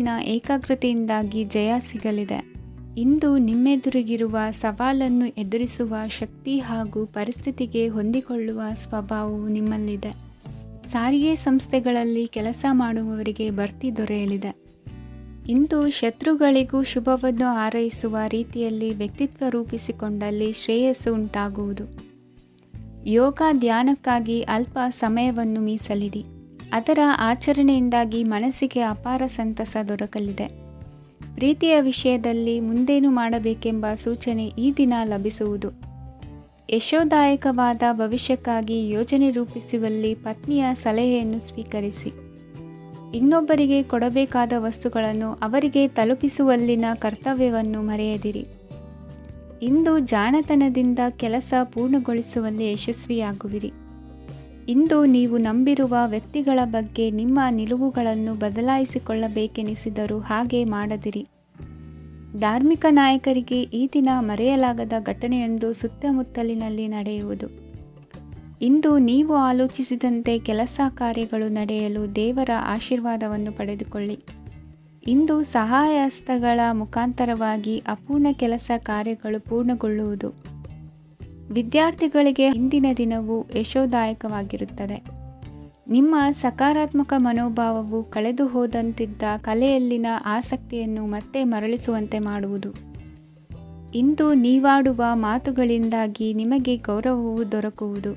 ಮನಸ್ಸಿನ ಏಕಾಗ್ರತೆಯಿಂದಾಗಿ ಜಯ ಸಿಗಲಿದೆ. ಇಂದು ನಿಮ್ಮೆದುರಿಗಿರುವ ಸವಾಲನ್ನು ಎದುರಿಸುವ ಶಕ್ತಿ ಹಾಗೂ ಪರಿಸ್ಥಿತಿಗೆ ಹೊಂದಿಕೊಳ್ಳುವ ಸ್ವಭಾವವು ನಿಮ್ಮಲ್ಲಿದೆ. ಸಾರಿಗೆ ಸಂಸ್ಥೆಗಳಲ್ಲಿ ಕೆಲಸ ಮಾಡುವವರಿಗೆ ಬಡ್ತಿ ದೊರೆಯಲಿದೆ. ಇಂದು ಶತ್ರುಗಳಿಗೂ ಶುಭವನ್ನು ಹಾರೈಸುವ ರೀತಿಯಲ್ಲಿ ವ್ಯಕ್ತಿತ್ವ ರೂಪಿಸಿಕೊಂಡಲ್ಲಿ ಶ್ರೇಯಸ್ಸು ಉಂಟಾಗುವುದು. ಯೋಗ ಧ್ಯಾನಕ್ಕಾಗಿ ಅಲ್ಪ ಸಮಯವನ್ನು ಮೀಸಲಿಡಿ. ಅದರ ಆಚರಣೆಯಿಂದಾಗಿ ಮನಸ್ಸಿಗೆ ಅಪಾರ ಸಂತಸ ದೊರಕಲಿದೆ. ಪ್ರೀತಿಯ ವಿಷಯದಲ್ಲಿ ಮುಂದೇನು ಮಾಡಬೇಕೆಂಬ ಸೂಚನೆ ಈ ದಿನ ಲಭಿಸುವುದು. ಯಶೋದಾಯಕವಾದ ಭವಿಷ್ಯಕ್ಕಾಗಿ ಯೋಜನೆ ರೂಪಿಸುವಲ್ಲಿ ಪತ್ನಿಯ ಸಲಹೆಯನ್ನು ಸ್ವೀಕರಿಸಿ. ಇನ್ನೊಬ್ಬರಿಗೆ ಕೊಡಬೇಕಾದ ವಸ್ತುಗಳನ್ನು ಅವರಿಗೆ ತಲುಪಿಸುವಲ್ಲಿನ ಕರ್ತವ್ಯವನ್ನು ಮರೆಯದಿರಿ. ಇಂದು ಜಾಣತನದಿಂದ ಕೆಲಸ ಪೂರ್ಣಗೊಳಿಸುವಲ್ಲಿ ಯಶಸ್ವಿಯಾಗುವಿರಿ. ಇಂದು ನೀವು ನಂಬಿರುವ ವ್ಯಕ್ತಿಗಳ ಬಗ್ಗೆ ನಿಮ್ಮ ನಿಲುವುಗಳನ್ನು ಬದಲಾಯಿಸಿಕೊಳ್ಳಬೇಕೆನಿಸಿದರೂ ಹಾಗೆ ಮಾಡದಿರಿ. ಧಾರ್ಮಿಕ ನಾಯಕರಿಗೆ ಈ ದಿನ ಮರೆಯಲಾಗದ ಘಟನೆಯೊಂದು ಸುತ್ತಮುತ್ತಲಿನಲ್ಲಿ ನಡೆಯುವುದು. ಇಂದು ನೀವು ಆಲೋಚಿಸಿದಂತೆ ಕೆಲಸ ಕಾರ್ಯಗಳು ನಡೆಯಲು ದೇವರ ಆಶೀರ್ವಾದವನ್ನು ಪಡೆದುಕೊಳ್ಳಿ. ಇಂದು ಸಹಾಯ ಹಸ್ತಗಳ ಮುಖಾಂತರವಾಗಿ ಅಪೂರ್ಣ ಕೆಲಸ ಕಾರ್ಯಗಳು ಪೂರ್ಣಗೊಳ್ಳುವುದು. ವಿದ್ಯಾರ್ಥಿಗಳಿಗೆ ಇಂದಿನ ದಿನವು ಯಶೋದಾಯಕವಾಗಿರುತ್ತದೆ. ನಿಮ್ಮ ಸಕಾರಾತ್ಮಕ ಮನೋಭಾವವು ಕಳೆದು ಹೋದಂತಿದ್ದ ಕಲೆಯಲ್ಲಿನ ಆಸಕ್ತಿಯನ್ನು ಮತ್ತೆ ಮರಳಿಸುವಂತೆ ಮಾಡುವುದು. ಇಂದು ನೀವಾಡುವ ಮಾತುಗಳಿಂದಾಗಿ ನಿಮಗೆ ಗೌರವವು ದೊರಕುವುದು.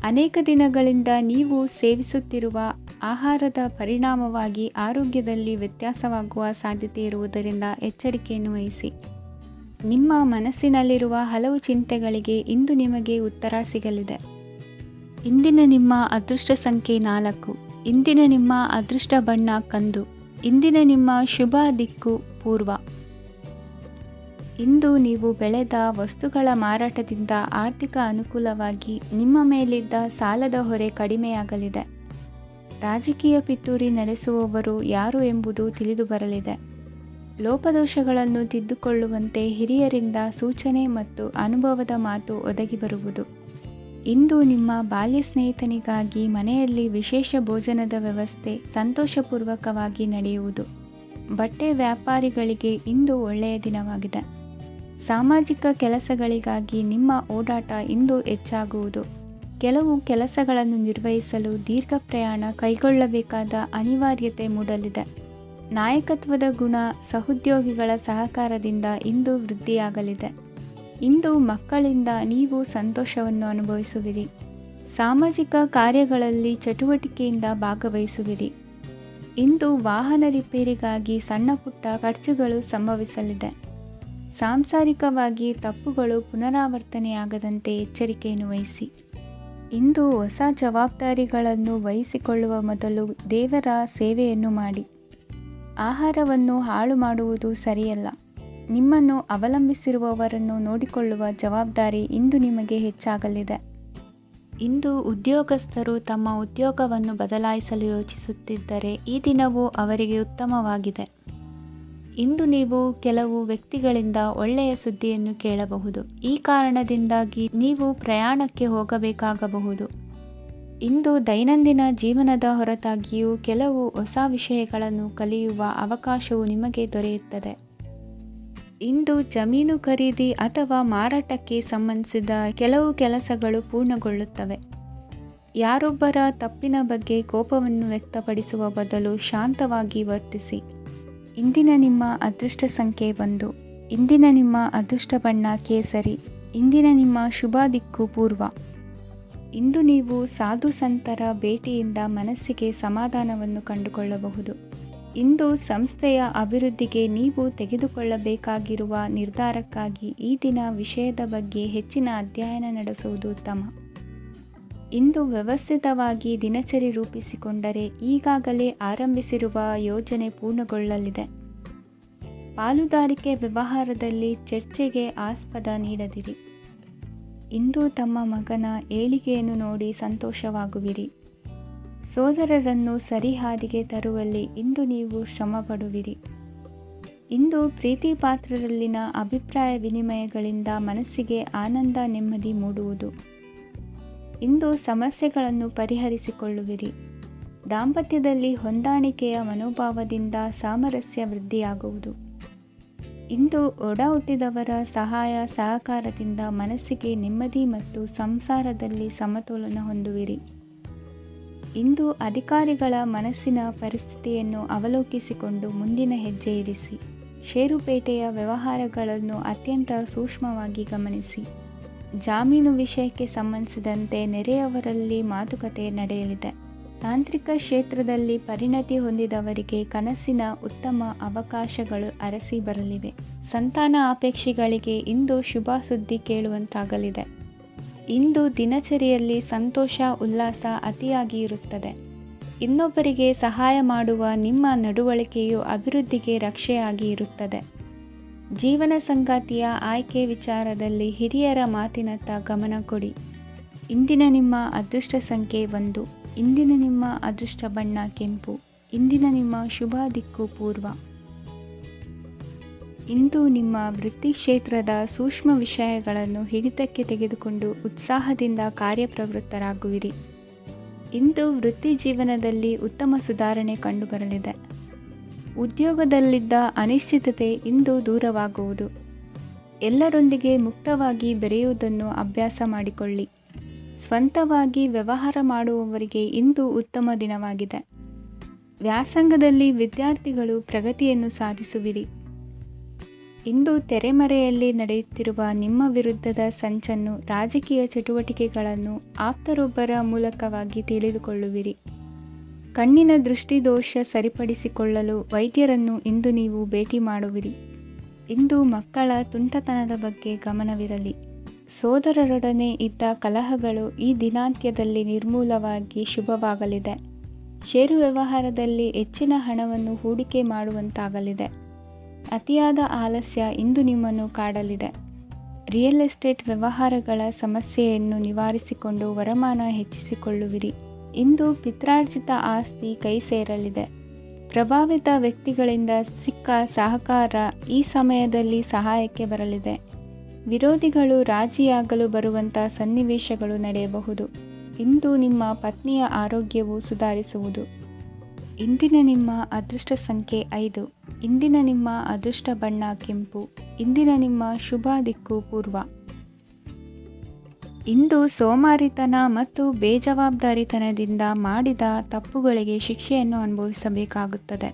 ಅನೇಕ ದಿನಗಳಿಂದ ನೀವು ಸೇವಿಸುತ್ತಿರುವ ಆಹಾರದ ಪರಿಣಾಮವಾಗಿ ಆರೋಗ್ಯದಲ್ಲಿ ವ್ಯತ್ಯಾಸವಾಗುವ ಸಾಧ್ಯತೆ ಇರುವುದರಿಂದ ಎಚ್ಚರಿಕೆಯನ್ನು ವಹಿಸಿ. ನಿಮ್ಮ ಮನಸ್ಸಿನಲ್ಲಿರುವ ಹಲವು ಚಿಂತೆಗಳಿಗೆ ಇಂದು ನಿಮಗೆ ಉತ್ತರ ಸಿಗಲಿದೆ. ಇಂದಿನ ನಿಮ್ಮ ಅದೃಷ್ಟ ಸಂಖ್ಯೆ 4. ಇಂದಿನ ನಿಮ್ಮ ಅದೃಷ್ಟ ಬಣ್ಣ ಕಂದು. ಇಂದಿನ ನಿಮ್ಮ ಶುಭ ದಿಕ್ಕು ಪೂರ್ವ. ಇಂದು ನೀವು ಬೆಳೆದ ವಸ್ತುಗಳ ಮಾರಾಟದಿಂದ ಆರ್ಥಿಕ ಅನುಕೂಲವಾಗಿ ನಿಮ್ಮ ಮೇಲಿದ್ದ ಸಾಲದ ಹೊರೆ ಕಡಿಮೆಯಾಗಲಿದೆ. ರಾಜಕೀಯ ಪಿತೂರಿ ನಡೆಸುವವರು ಯಾರು ಎಂಬುದು ತಿಳಿದು ಬರಲಿದೆ. ಲೋಪದೋಷಗಳನ್ನು ತಿದ್ದುಕೊಳ್ಳುವಂತೆ ಹಿರಿಯರಿಂದ ಸೂಚನೆ ಮತ್ತು ಅನುಭವದ ಮಾತು ಒದಗಿ ಬರುವುದು. ಇಂದು ನಿಮ್ಮ ಬಾಲ್ಯ ಸ್ನೇಹಿತನಿಗಾಗಿ ಮನೆಯಲ್ಲಿ ವಿಶೇಷ ಭೋಜನದ ವ್ಯವಸ್ಥೆ ಸಂತೋಷಪೂರ್ವಕವಾಗಿ ನಡೆಯುವುದು. ಬಟ್ಟೆ ವ್ಯಾಪಾರಿಗಳಿಗೆ ಇಂದು ಒಳ್ಳೆಯ ದಿನವಾಗಿದೆ. ಸಾಮಾಜಿಕ ಕೆಲಸಗಳಿಗಾಗಿ ನಿಮ್ಮ ಓಡಾಟ ಇಂದು ಹೆಚ್ಚಾಗುವುದು. ಕೆಲವು ಕೆಲಸಗಳನ್ನು ನಿರ್ವಹಿಸಲು ದೀರ್ಘ ಪ್ರಯಾಣ ಕೈಗೊಳ್ಳಬೇಕಾದ ಅನಿವಾರ್ಯತೆ ಮೂಡಲಿದೆ. ನಾಯಕತ್ವದ ಗುಣ ಸಹೋದ್ಯೋಗಿಗಳ ಸಹಕಾರದಿಂದ ಇಂದು ವೃದ್ಧಿಯಾಗಲಿದೆ. ಇಂದು ಮಕ್ಕಳಿಂದ ನೀವು ಸಂತೋಷವನ್ನು ಅನುಭವಿಸುವಿರಿ. ಸಾಮಾಜಿಕ ಕಾರ್ಯಗಳಲ್ಲಿ ಚಟುವಟಿಕೆಯಿಂದ ಭಾಗವಹಿಸುವಿರಿ. ಇಂದು ವಾಹನ ರಿಪೇರಿಗಾಗಿ ಸಣ್ಣ ಪುಟ್ಟ ಖರ್ಚುಗಳು ಸಂಭವಿಸಲಿದೆ. ಸಾಂಸಾರಿಕವಾಗಿ ತಪ್ಪುಗಳು ಪುನರಾವರ್ತನೆಯಾಗದಂತೆ ಎಚ್ಚರಿಕೆಯನ್ನು ವಹಿಸಿ. ಇಂದು ಹೊಸ ಜವಾಬ್ದಾರಿಗಳನ್ನು ವಹಿಸಿಕೊಳ್ಳುವ ಮೊದಲು ದೇವರ ಸೇವೆಯನ್ನು ಮಾಡಿ. ಆಹಾರವನ್ನು ಹಾಳು ಮಾಡುವುದು ಸರಿಯಲ್ಲ. ನಿಮ್ಮನ್ನು ಅವಲಂಬಿಸಿರುವವರನ್ನು ನೋಡಿಕೊಳ್ಳುವ ಜವಾಬ್ದಾರಿ ಇಂದು ನಿಮಗೆ ಹೆಚ್ಚಾಗಲಿದೆ. ಇಂದು ಉದ್ಯೋಗಸ್ಥರು ತಮ್ಮ ಉದ್ಯೋಗವನ್ನು ಬದಲಾಯಿಸಲು ಯೋಚಿಸುತ್ತಿದ್ದರೆ ಈ ದಿನವೂ ಅವರಿಗೆ ಉತ್ತಮವಾಗಿದೆ. ಇಂದು ನೀವು ಕೆಲವು ವ್ಯಕ್ತಿಗಳಿಂದ ಒಳ್ಳೆಯ ಸುದ್ದಿಯನ್ನು ಕೇಳಬಹುದು. ಈ ಕಾರಣದಿಂದಾಗಿ ನೀವು ಪ್ರಯಾಣಕ್ಕೆ ಹೋಗಬೇಕಾಗಬಹುದು. ಇಂದು ದೈನಂದಿನ ಜೀವನದ ಹೊರತಾಗಿಯೂ ಕೆಲವು ಹೊಸ ವಿಷಯಗಳನ್ನು ಕಲಿಯುವ ಅವಕಾಶವು ನಿಮಗೆ ದೊರೆಯುತ್ತದೆ. ಇಂದು ಜಮೀನು ಖರೀದಿ ಅಥವಾ ಮಾರಾಟಕ್ಕೆ ಸಂಬಂಧಿಸಿದ ಕೆಲವು ಕೆಲಸಗಳು ಪೂರ್ಣಗೊಳ್ಳುತ್ತವೆ. ಯಾರೊಬ್ಬರ ತಪ್ಪಿನ ಬಗ್ಗೆ ಕೋಪವನ್ನು ವ್ಯಕ್ತಪಡಿಸುವ ಬದಲು ಶಾಂತವಾಗಿ ವರ್ತಿಸಿ. ಇಂದಿನ ನಿಮ್ಮ ಅದೃಷ್ಟ ಸಂಖ್ಯೆ 1. ಇಂದಿನ ನಿಮ್ಮ ಅದೃಷ್ಟ ಬಣ್ಣ ಕೇಸರಿ. ಇಂದಿನ ನಿಮ್ಮ ಶುಭ ದಿಕ್ಕು ಪೂರ್ವ. ಇಂದು ನೀವು ಸಾಧು ಸಂತರ ಭೇಟಿಯಿಂದ ಮನಸ್ಸಿಗೆ ಸಮಾಧಾನವನ್ನು ಕಂಡುಕೊಳ್ಳಬಹುದು. ಇಂದು ಸಂಸ್ಥೆಯ ಅಭಿವೃದ್ಧಿಗೆ ನೀವು ತೆಗೆದುಕೊಳ್ಳಬೇಕಾಗಿರುವ ನಿರ್ಧಾರಕ್ಕಾಗಿ ಈ ದಿನ ವಿಷಯದ ಬಗ್ಗೆ ಹೆಚ್ಚಿನ ಅಧ್ಯಯನ ನಡೆಸುವುದು ಉತ್ತಮ. ಇಂದು ವ್ಯವಸ್ಥಿತವಾಗಿ ದಿನಚರಿ ರೂಪಿಸಿಕೊಂಡರೆ ಈಗಾಗಲೇ ಆರಂಭಿಸಿರುವ ಯೋಜನೆ ಪೂರ್ಣಗೊಳ್ಳಲಿದೆ. ಪಾಲುದಾರಿಕೆ ವ್ಯವಹಾರದಲ್ಲಿ ಚರ್ಚೆಗೆ ಆಸ್ಪದ ನೀಡದಿರಿ. ಇಂದು ತಮ್ಮ ಮಗನ ಏಳಿಗೆಯನ್ನು ನೋಡಿ ಸಂತೋಷವಾಗುವಿರಿ. ಸೋದರರನ್ನು ಸರಿಹಾದಿಗೆ ತರುವಲ್ಲಿ ಇಂದು ನೀವು ಶ್ರಮಪಡುವಿರಿ. ಇಂದು ಪ್ರೀತಿ ಪಾತ್ರರಲ್ಲಿನ ಅಭಿಪ್ರಾಯ ವಿನಿಮಯಗಳಿಂದ ಮನಸ್ಸಿಗೆ ಆನಂದ ನೆಮ್ಮದಿ ಮೂಡುವುದು. ಇಂದು ಸಮಸ್ಯೆಗಳನ್ನು ಪರಿಹರಿಸಿಕೊಳ್ಳುವಿರಿ. ದಾಂಪತ್ಯದಲ್ಲಿ ಹೊಂದಾಣಿಕೆಯ ಮನೋಭಾವದಿಂದ ಸಾಮರಸ್ಯ ವೃದ್ಧಿಯಾಗುವುದು. ಇಂದು ಒಡ ಹುಟ್ಟಿದವರ ಸಹಾಯ ಸಹಕಾರದಿಂದ ಮನಸ್ಸಿಗೆ ನೆಮ್ಮದಿ ಮತ್ತು ಸಂಸಾರದಲ್ಲಿ ಸಮತೋಲನ ಹೊಂದುವಿರಿ. ಇಂದು ಅಧಿಕಾರಿಗಳ ಮನಸ್ಸಿನ ಪರಿಸ್ಥಿತಿಯನ್ನು ಅವಲೋಕಿಸಿಕೊಂಡು ಮುಂದಿನ ಹೆಜ್ಜೆ ಇರಿಸಿ. ಷೇರುಪೇಟೆಯ ವ್ಯವಹಾರಗಳನ್ನು ಅತ್ಯಂತ ಸೂಕ್ಷ್ಮವಾಗಿ ಗಮನಿಸಿ. ಜಾಮೀನು ವಿಷಯಕ್ಕೆ ಸಂಬಂಧಿಸಿದಂತೆ ನೆರೆಯವರಲ್ಲಿ ಮಾತುಕತೆ ನಡೆಯಲಿದೆ. ತಾಂತ್ರಿಕ ಕ್ಷೇತ್ರದಲ್ಲಿ ಪರಿಣತಿ ಹೊಂದಿದವರಿಗೆ ಕನಸಿನ ಉತ್ತಮ ಅವಕಾಶಗಳು ಅರಸಿ ಬರಲಿವೆ. ಸಂತಾನ ಅಪೇಕ್ಷಿಗಳಿಗೆ ಇಂದು ಶುಭ ಸುದ್ದಿ ಕೇಳುವಂತಾಗಲಿದೆ. ಇಂದು ದಿನಚರಿಯಲ್ಲಿ ಸಂತೋಷ ಉಲ್ಲಾಸ ಅತಿಯಾಗಿ ಇರುತ್ತದೆ. ಇನ್ನೊಬ್ಬರಿಗೆ ಸಹಾಯ ಮಾಡುವ ನಿಮ್ಮ ನಡವಳಿಕೆಯು ಅಭಿವೃದ್ಧಿಗೆ ರಕ್ಷೆಯಾಗಿ ಇರುತ್ತದೆ. ಜೀವನ ಸಂಗಾತಿಯ ಆಯ್ಕೆ ವಿಚಾರದಲ್ಲಿ ಹಿರಿಯರ ಮಾತಿನತ್ತ ಗಮನ ಕೊಡಿ. ಇಂದಿನ ನಿಮ್ಮ ಅದೃಷ್ಟ ಸಂಖ್ಯೆ 1. ಇಂದಿನ ನಿಮ್ಮ ಅದೃಷ್ಟ ಬಣ್ಣ ಕೆಂಪು. ಇಂದಿನ ನಿಮ್ಮ ಶುಭ ದಿಕ್ಕು ಪೂರ್ವ. ಇಂದು ನಿಮ್ಮ ವೃತ್ತಿ ಕ್ಷೇತ್ರದ ಸೂಕ್ಷ್ಮ ವಿಷಯಗಳನ್ನು ಹಿಡಿತಕ್ಕೆ ತೆಗೆದುಕೊಂಡು ಉತ್ಸಾಹದಿಂದ ಕಾರ್ಯಪ್ರವೃತ್ತರಾಗುವಿರಿ. ಇಂದು ವೃತ್ತಿ ಜೀವನದಲ್ಲಿ ಉತ್ತಮ ಸುಧಾರಣೆ ಕಂಡುಬರಲಿದೆ. ಉದ್ಯೋಗದಲ್ಲಿದ್ದ ಅನಿಶ್ಚಿತತೆ ಇಂದು ದೂರವಾಗುವುದು. ಎಲ್ಲರೊಂದಿಗೆ ಮುಕ್ತವಾಗಿ ಬೆರೆಯುವುದನ್ನು ಅಭ್ಯಾಸ ಮಾಡಿಕೊಳ್ಳಿ. ಸ್ವಂತವಾಗಿ ವ್ಯವಹಾರ ಮಾಡುವವರಿಗೆ ಇಂದು ಉತ್ತಮ ದಿನವಾಗಿದೆ. ವ್ಯಾಸಂಗದಲ್ಲಿ ವಿದ್ಯಾರ್ಥಿಗಳು ಪ್ರಗತಿಯನ್ನು ಸಾಧಿಸುವಿರಿ. ಇಂದು ತೆರೆಮರೆಯಲ್ಲಿ ನಡೆಯುತ್ತಿರುವ ನಿಮ್ಮ ವಿರುದ್ಧದ ಸಂಚನ್ನು, ರಾಜಕೀಯ ಚಟುವಟಿಕೆಗಳನ್ನು ಆಪ್ತರೊಬ್ಬರ ಮೂಲಕವಾಗಿ ತಿಳಿದುಕೊಳ್ಳುವಿರಿ. ಕಣ್ಣಿನ ದೃಷ್ಟಿದೋಷ ಸರಿಪಡಿಸಿಕೊಳ್ಳಲು ವೈದ್ಯರನ್ನು ಇಂದು ನೀವು ಭೇಟಿ ಮಾಡುವಿರಿ. ಇಂದು ಮಕ್ಕಳ ತುಂಟತನದ ಬಗ್ಗೆ ಗಮನವಿರಲಿ. ಸೋದರರೊಡನೆ ಇದ್ದ ಕಲಹಗಳು ಈ ದಿನಾಂತ್ಯದಲ್ಲಿ ನಿರ್ಮೂಲವಾಗಿ ಶುಭವಾಗಲಿದೆ. ಷೇರು ವ್ಯವಹಾರದಲ್ಲಿ ಹೆಚ್ಚಿನ ಹಣವನ್ನು ಹೂಡಿಕೆ ಮಾಡುವಂತಾಗಲಿದೆ. ಅತಿಯಾದ ಆಲಸ್ಯ ಇಂದು ನಿಮ್ಮನ್ನು ಕಾಡಲಿದೆ. ರಿಯಲ್ ಎಸ್ಟೇಟ್ ವ್ಯವಹಾರಗಳ ಸಮಸ್ಯೆಯನ್ನು ನಿವಾರಿಸಿಕೊಂಡು ವರಮಾನ ಹೆಚ್ಚಿಸಿಕೊಳ್ಳುವಿರಿ. ಇಂದು ಪಿತ್ರಾರ್ಜಿತ ಆಸ್ತಿ ಕೈ ಸೇರಲಿದೆ. ಪ್ರಭಾವಿತ ವ್ಯಕ್ತಿಗಳಿಂದ ಸಿಕ್ಕ ಸಹಕಾರ ಈ ಸಮಯದಲ್ಲಿ ಸಹಾಯಕ್ಕೆ ಬರಲಿದೆ. ವಿರೋಧಿಗಳು ರಾಜಿಯಾಗಲು ಬರುವಂಥ ಸನ್ನಿವೇಶಗಳು ನಡೆಯಬಹುದು. ಇಂದು ನಿಮ್ಮ ಪತ್ನಿಯ ಆರೋಗ್ಯವು ಸುಧಾರಿಸುವುದು. ಇಂದಿನ ನಿಮ್ಮ ಅದೃಷ್ಟ ಸಂಖ್ಯೆ 5. ಇಂದಿನ ನಿಮ್ಮ ಅದೃಷ್ಟ ಬಣ್ಣ ಕೆಂಪು. ಇಂದಿನ ನಿಮ್ಮ ಶುಭ ದಿಕ್ಕು ಪೂರ್ವ. ಇಂದು ಸೋಮಾರಿತನ ಮತ್ತು ಬೇಜವಾಬ್ದಾರಿತನದಿಂದ ಮಾಡಿದ ತಪ್ಪುಗಳಿಗೆ ಶಿಕ್ಷೆಯನ್ನು ಅನುಭವಿಸಬೇಕಾಗುತ್ತದೆ.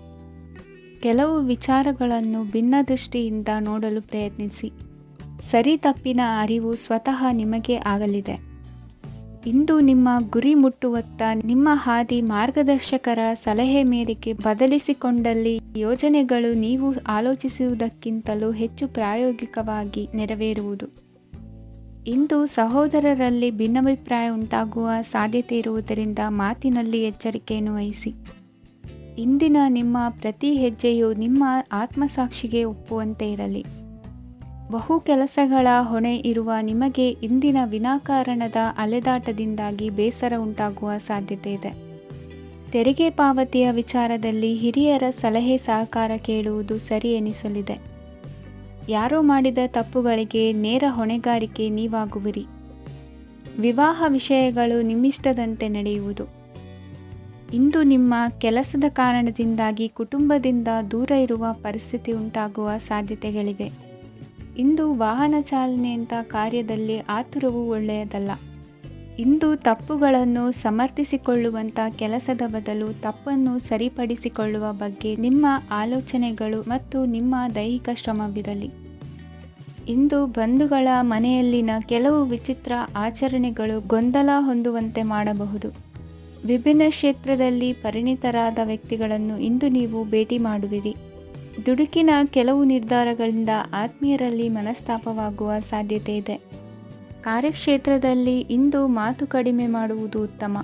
ಕೆಲವು ವಿಚಾರಗಳನ್ನು ಭಿನ್ನ ದೃಷ್ಟಿಯಿಂದ ನೋಡಲು ಪ್ರಯತ್ನಿಸಿ. ಸರಿ ತಪ್ಪಿನ ಅರಿವು ಸ್ವತಃ ನಿಮಗೆ ಆಗಲಿದೆ. ಇಂದು ನಿಮ್ಮ ಗುರಿ ಮುಟ್ಟುವತ್ತ ನಿಮ್ಮ ಹಾದಿ ಮಾರ್ಗದರ್ಶಕರ ಸಲಹೆ ಮೇರೆಗೆ ಬದಲಿಸಿಕೊಂಡಲ್ಲಿ ಯೋಜನೆಗಳು ನೀವು ಆಲೋಚಿಸುವುದಕ್ಕಿಂತಲೂ ಹೆಚ್ಚು ಪ್ರಾಯೋಗಿಕವಾಗಿ ನೆರವೇರುವುದು. ಇಂದು ಸಹೋದರರಲ್ಲಿ ಭಿನ್ನಾಭಿಪ್ರಾಯ ಉಂಟಾಗುವ ಸಾಧ್ಯತೆ ಇರುವುದರಿಂದ ಮಾತಿನಲ್ಲಿ ಎಚ್ಚರಿಕೆಯನ್ನು ವಹಿಸಿ. ಇಂದಿನ ನಿಮ್ಮ ಪ್ರತಿ ಹೆಜ್ಜೆಯು ನಿಮ್ಮ ಆತ್ಮಸಾಕ್ಷಿಗೆ ಒಪ್ಪುವಂತೆ ಇರಲಿ. ಬಹು ಕೆಲಸಗಳ ಹೊಣೆ ಇರುವ ನಿಮಗೆ ಇಂದಿನ ವಿನಾಕಾರಣದ ಅಲೆದಾಟದಿಂದಾಗಿ ಬೇಸರ ಉಂಟಾಗುವ ಸಾಧ್ಯತೆ ಇದೆ. ತೆರಿಗೆ ಪಾವತಿಯ ವಿಚಾರದಲ್ಲಿ ಹಿರಿಯರ ಸಲಹೆ ಸಹಕಾರ ಕೇಳುವುದು ಸರಿ ಎನಿಸಲಿದೆ. ಯಾರೋ ಮಾಡಿದ ತಪ್ಪುಗಳಿಗೆ ನೇರ ಹೊಣೆಗಾರಿಕೆ ನೀವಾಗುವಿರಿ. ವಿವಾಹ ವಿಷಯಗಳು ನಿಮ್ಮಿಷ್ಟದಂತೆ ನಡೆಯುವುದು. ಇಂದು ನಿಮ್ಮ ಕೆಲಸದ ಕಾರಣದಿಂದಾಗಿ ಕುಟುಂಬದಿಂದ ದೂರ ಇರುವ ಪರಿಸ್ಥಿತಿ ಉಂಟಾಗುವ ಸಾಧ್ಯತೆಗಳಿವೆ. ಇಂದು ವಾಹನ ಚಾಲನೆಯಂಥ ಕಾರ್ಯದಲ್ಲಿ ಆತುರವು ಒಳ್ಳೆಯದಲ್ಲ. ಇಂದು ತಪ್ಪುಗಳನ್ನು ಸಮರ್ಥಿಸಿಕೊಳ್ಳುವಂಥ ಕೆಲಸದ ಬದಲು ತಪ್ಪನ್ನು ಸರಿಪಡಿಸಿಕೊಳ್ಳುವ ಬಗ್ಗೆ ನಿಮ್ಮ ಆಲೋಚನೆಗಳು ಮತ್ತು ನಿಮ್ಮ ದೈಹಿಕ ಶ್ರಮವಿರಲಿ. ಇಂದು ಬಂಧುಗಳ ಮನೆಯಲ್ಲಿನ ಕೆಲವು ವಿಚಿತ್ರ ಆಚರಣೆಗಳು ಗೊಂದಲ ಹೊಂದುವಂತೆ ಮಾಡಬಹುದು. ವಿಭಿನ್ನ ಕ್ಷೇತ್ರದಲ್ಲಿ ಪರಿಣಿತರಾದ ವ್ಯಕ್ತಿಗಳನ್ನು ಇಂದು ನೀವು ಭೇಟಿ ಮಾಡುವಿರಿ. ದುಡುಕಿನ ಕೆಲವು ನಿರ್ಧಾರಗಳಿಂದ ಆತ್ಮೀಯರಲ್ಲಿ ಮನಸ್ತಾಪವಾಗುವ ಸಾಧ್ಯತೆ ಇದೆ. ಕಾರ್ಯಕ್ಷೇತ್ರದಲ್ಲಿ ಇಂದು ಮಾತು ಕಡಿಮೆ ಮಾಡುವುದು ಉತ್ತಮ.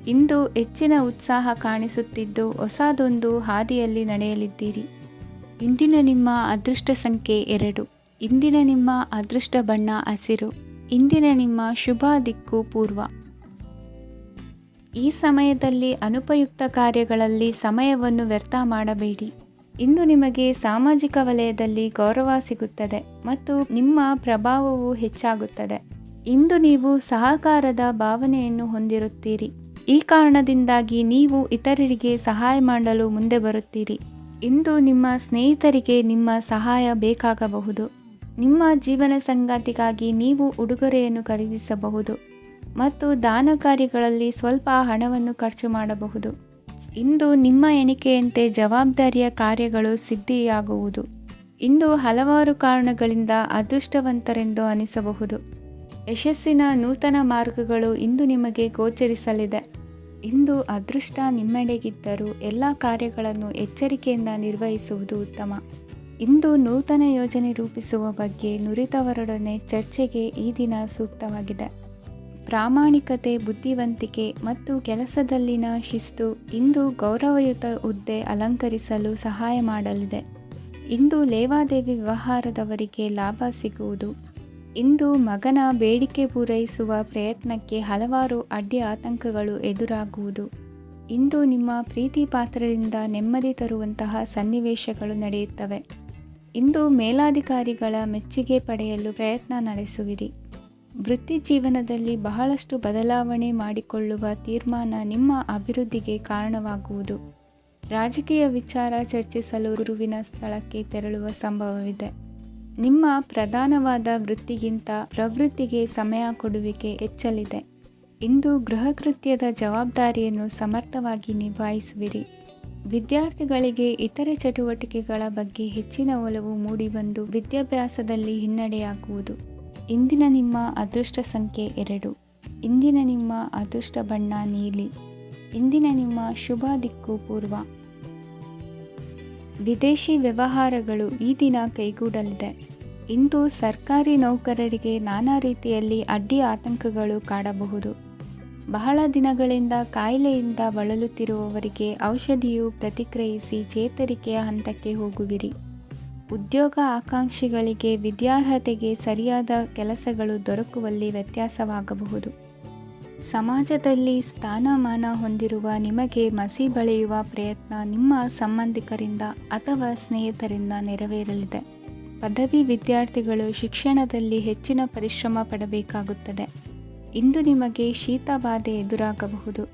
ಇಂದು ಹೆಚ್ಚಿನ ಉತ್ಸಾಹ ಕಾಣಿಸುತ್ತಿದ್ದು ಹೊಸದೊಂದು ಹಾದಿಯಲ್ಲಿ ನಡೆಯಲಿದ್ದೀರಿ. ಇಂದಿನ ನಿಮ್ಮ ಅದೃಷ್ಟ ಸಂಖ್ಯೆ 2. ಇಂದಿನ ನಿಮ್ಮ ಅದೃಷ್ಟ ಬಣ್ಣ ಹಸಿರು. ಇಂದಿನ ನಿಮ್ಮ ಶುಭ ದಿಕ್ಕು ಪೂರ್ವ. ಈ ಸಮಯದಲ್ಲಿ ಅನುಪಯುಕ್ತ ಕಾರ್ಯಗಳಲ್ಲಿ ಸಮಯವನ್ನು ವ್ಯರ್ಥ ಮಾಡಬೇಡಿ. ಇಂದು ನಿಮಗೆ ಸಾಮಾಜಿಕ ವಲಯದಲ್ಲಿ ಗೌರವ ಸಿಗುತ್ತದೆ ಮತ್ತು ನಿಮ್ಮ ಪ್ರಭಾವವು ಹೆಚ್ಚಾಗುತ್ತದೆ. ಇಂದು ನೀವು ಸಹಕಾರದ ಭಾವನೆಯನ್ನು ಹೊಂದಿರುತ್ತೀರಿ. ಈ ಕಾರಣದಿಂದಾಗಿ ನೀವು ಇತರರಿಗೆ ಸಹಾಯ ಮಾಡಲು ಮುಂದೆ ಬರುತ್ತೀರಿ. ಇಂದು ನಿಮ್ಮ ಸ್ನೇಹಿತರಿಗೆ ನಿಮ್ಮ ಸಹಾಯ ಬೇಕಾಗಬಹುದು. ನಿಮ್ಮ ಜೀವನ ಸಂಗಾತಿಗಾಗಿ ನೀವು ಉಡುಗೊರೆಯನ್ನು ಖರೀದಿಸಬಹುದು ಮತ್ತು ದಾನ ಕಾರ್ಯಗಳಲ್ಲಿ ಸ್ವಲ್ಪ ಹಣವನ್ನು ಖರ್ಚು ಮಾಡಬಹುದು. ಇಂದು ನಿಮ್ಮ ಎಣಿಕೆಯಂತೆ ಜವಾಬ್ದಾರಿಯ ಕಾರ್ಯಗಳು ಸಿದ್ಧಿಯಾಗುವುದು. ಇಂದು ಹಲವಾರು ಕಾರಣಗಳಿಂದ ಅದೃಷ್ಟವಂತರೆಂದು ಅನಿಸಬಹುದು. ಯಶಸ್ಸಿನ ನೂತನ ಮಾರ್ಗಗಳು ಇಂದು ನಿಮಗೆ ಗೋಚರಿಸಲಿದೆ. ಇಂದು ಅದೃಷ್ಟ ನಿಮ್ಮೆಡೆಗಿದ್ದರೂ ಎಲ್ಲ ಕಾರ್ಯಗಳನ್ನು ಎಚ್ಚರಿಕೆಯಿಂದ ನಿರ್ವಹಿಸುವುದು ಉತ್ತಮ. ಇಂದು ನೂತನ ಯೋಜನೆ ರೂಪಿಸುವ ಬಗ್ಗೆ ನುರಿತವರೊಡನೆ ಚರ್ಚೆಗೆ ಈ ದಿನ ಸೂಕ್ತವಾಗಿದೆ. ಪ್ರಾಮಾಣಿಕತೆ, ಬುದ್ಧಿವಂತಿಕೆ ಮತ್ತು ಕೆಲಸದಲ್ಲಿನ ಶಿಸ್ತು ಇಂದು ಗೌರವಯುತ ಹುದ್ದೆ ಅಲಂಕರಿಸಲು ಸಹಾಯ ಮಾಡಲಿದೆ. ಇಂದು ಲೇವಾದೇವಿ ವ್ಯವಹಾರದವರಿಗೆ ಲಾಭ ಸಿಗುವುದು. ಇಂದು ಮಗನ ಬೇಡಿಕೆ ಪೂರೈಸುವ ಪ್ರಯತ್ನಕ್ಕೆ ಹಲವಾರು ಅಡ್ಡಿ ಆತಂಕಗಳು ಎದುರಾಗುವುದು. ಇಂದು ನಿಮ್ಮ ಪ್ರೀತಿ ಪಾತ್ರರಿಂದ ನೆಮ್ಮದಿ ತರುವಂತಹ ಸನ್ನಿವೇಶಗಳು ನಡೆಯುತ್ತವೆ. ಇಂದು ಮೇಲಾಧಿಕಾರಿಗಳ ಮೆಚ್ಚುಗೆ ಪಡೆಯಲು ಪ್ರಯತ್ನ ನಡೆಸುವಿರಿ. ವೃತ್ತಿ ಜೀವನದಲ್ಲಿ ಬಹಳಷ್ಟು ಬದಲಾವಣೆ ಮಾಡಿಕೊಳ್ಳುವ ತೀರ್ಮಾನ ನಿಮ್ಮ ಅಭಿವೃದ್ಧಿಗೆ ಕಾರಣವಾಗುವುದು. ರಾಜಕೀಯ ವಿಚಾರ ಚರ್ಚಿಸಲು ಗುರುವಿನ ಸ್ಥಳಕ್ಕೆ ತೆರಳುವ ಸಂಭವವಿದೆ. ನಿಮ್ಮ ಪ್ರಧಾನವಾದ ವೃತ್ತಿಗಿಂತ ಪ್ರವೃತ್ತಿಗೆ ಸಮಯ ಕೊಡುವಿಕೆ ಹೆಚ್ಚಲಿದೆ. ಇಂದು ಗೃಹ ಕೃತ್ಯದ ಜವಾಬ್ದಾರಿಯನ್ನು ಸಮರ್ಥವಾಗಿ ನಿಭಾಯಿಸುವಿರಿ. ವಿದ್ಯಾರ್ಥಿಗಳಿಗೆ ಇತರೆ ಚಟುವಟಿಕೆಗಳ ಬಗ್ಗೆ ಹೆಚ್ಚಿನ ಒಲವು ಮೂಡಿಬಂದು ವಿದ್ಯಾಭ್ಯಾಸದಲ್ಲಿ ಹಿನ್ನಡೆಯಾಗುವುದು. ಇಂದಿನ ನಿಮ್ಮ ಅದೃಷ್ಟ ಸಂಖ್ಯೆ 2. ಇಂದಿನ ನಿಮ್ಮ ಅದೃಷ್ಟ ಬಣ್ಣ ನೀಲಿ. ಇಂದಿನ ನಿಮ್ಮ ಶುಭ ದಿಕ್ಕು ಪೂರ್ವ. ವಿದೇಶಿ ವ್ಯವಹಾರಗಳು ಈ ದಿನ ಕೈಗೂಡಲಿದೆ. ಇಂದು ಸರ್ಕಾರಿ ನೌಕರರಿಗೆ ನಾನಾ ರೀತಿಯಲ್ಲಿ ಅಡ್ಡಿ ಆತಂಕಗಳು ಕಾಡಬಹುದು. ಬಹಳ ದಿನಗಳಿಂದ ಕಾಯಿಲೆಯಿಂದ ಬಳಲುತ್ತಿರುವವರಿಗೆ ಔಷಧಿಯು ಪ್ರತಿಕ್ರಿಯಿಸಿ ಚೇತರಿಕೆಯ ಹಂತಕ್ಕೆ ಹೋಗುವಿರಿ. ಉದ್ಯೋಗ ಆಕಾಂಕ್ಷಿಗಳಿಗೆ ವಿದ್ಯಾರ್ಹತೆಗೆ ಸರಿಯಾದ ಕೆಲಸಗಳು ದೊರಕುವಲ್ಲಿ ವ್ಯತ್ಯಾಸವಾಗಬಹುದು. ಸಮಾಜದಲ್ಲಿ ಸ್ಥಾನಮಾನ ಹೊಂದಿರುವ ನಿಮಗೆ ಮಸಿ ಬಳಿಯುವ ಪ್ರಯತ್ನ ನಿಮ್ಮ ಸಂಬಂಧಿಕರಿಂದ ಅಥವಾ ಸ್ನೇಹಿತರಿಂದ ನೆರವೇರಲಿದೆ. ಪದವಿ ವಿದ್ಯಾರ್ಥಿಗಳು ಶಿಕ್ಷಣದಲ್ಲಿ ಹೆಚ್ಚಿನ ಪರಿಶ್ರಮ ಪಡಬೇಕಾಗುತ್ತದೆ. ಇಂದು ನಿಮಗೆ ಶೀತ ಬಾಧೆ ಎದುರಾಗಬಹುದು.